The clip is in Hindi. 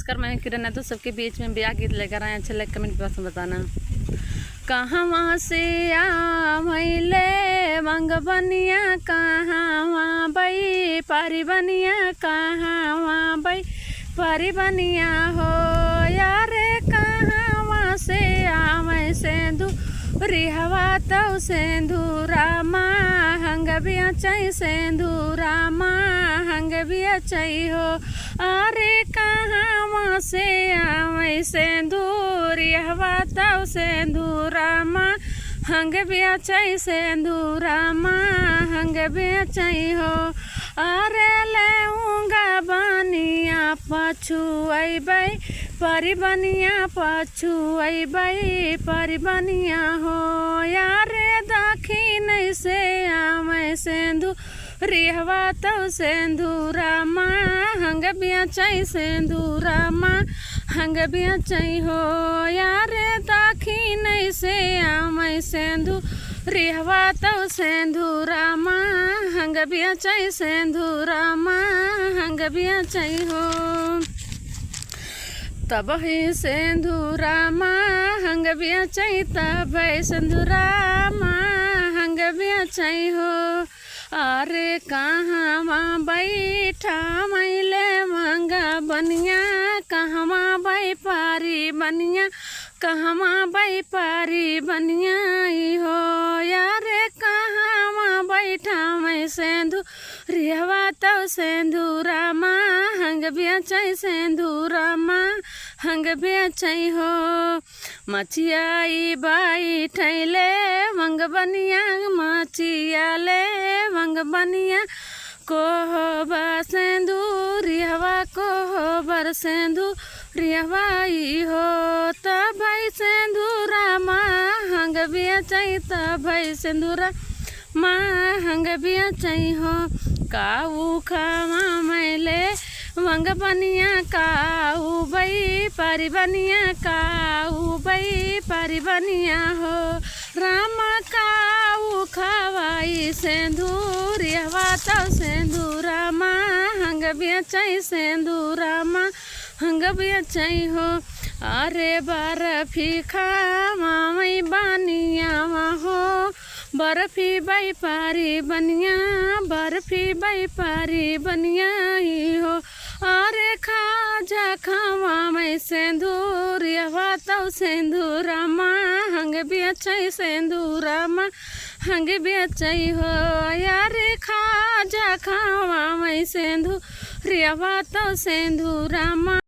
नमस्कार, मैं किरण है। तो सबके बीच में ब्याह गीत लेकर आए। अच्छा लाइक कमेंट बॉक्स में बताना। कहाँ से आ मैले मंग बनिया, कहाँ बई पारी बनिया, कहाँ बई पारी बनिया हो यारे। कहाँ से आ मैं सेंधु रिहवा तव सेंधुरा माँ हंग भी अचाई, सेंधुरा माँ हंग भी अचाई हो। अरे कहाँ से आवे सेंधुर रिहवा तव सेंधुरा माँ हंग भी अचाई, सेंधुरा माँ हंग भी अचाई हो। अरे लेऊंगा बनिया पछू आई बई परी बनिया, पछू आई बई परी बनिया हो यारे। दखिन से आवे सेंधु रिहवा तव सेंधुरा माँ हंग भी अचाई, सेंधुरा माँ हंग भी अचाई हो यारे। दखिन से आवे सेंधु रिहवा तव सेंधुरा माँ हंग भी अचाई, सेंधुरा माँ हंग भी अचाई हो। तब ही सेंधुरा माँ हंग भी अचाई, तब सेंधुरा माँ हंग भी अचाई हो। अरे कहाँ बैठा मैले मंगा बनिया, कहाँ बाई पारी बनिया, कहाँ बाई पारी बनिया हो यारे। कहाँ बैठा मैं सेंधु रिहवा तव सेंधुरा माँ हंग भी अचाई, सेंधुरा माँ हंग भी अचाई हो। मचियाई बाई ठैले मंग बनिया, मचिया ले मंग बनिया को बा सेंधु रिहवा को बर सेंधु रिहवाई हो। तब सेंधुरा माँ हंग भी अचाई, तब सेंधुरा माँ हंग भी अचाई हो। काऊ खामा मैले मंग बनिया, काऊ बई पारी बनिया, काऊ बई पारी बनिया हो। राम काऊ खवाई सेंधुर रिहवा तव सेंधुरा माँ हंग भी अचाई, सेंधुरा माँ हंग भी अचाई हो। अरे बर्फी खामा मई बनिया हो, बर्फी बाई पारी बनिया, बर्फी बाई पारी बनिया ही हो। अरे खाजा खावा मैं सेंधुर रिहवा तव सेंधुरा माँ हंग भी अचाई, सेंधुरा माँ हंग भी अचाई हो यारे। खाजा खावा मैं सेंधुर रिहवा तव सेंधुरा माँ।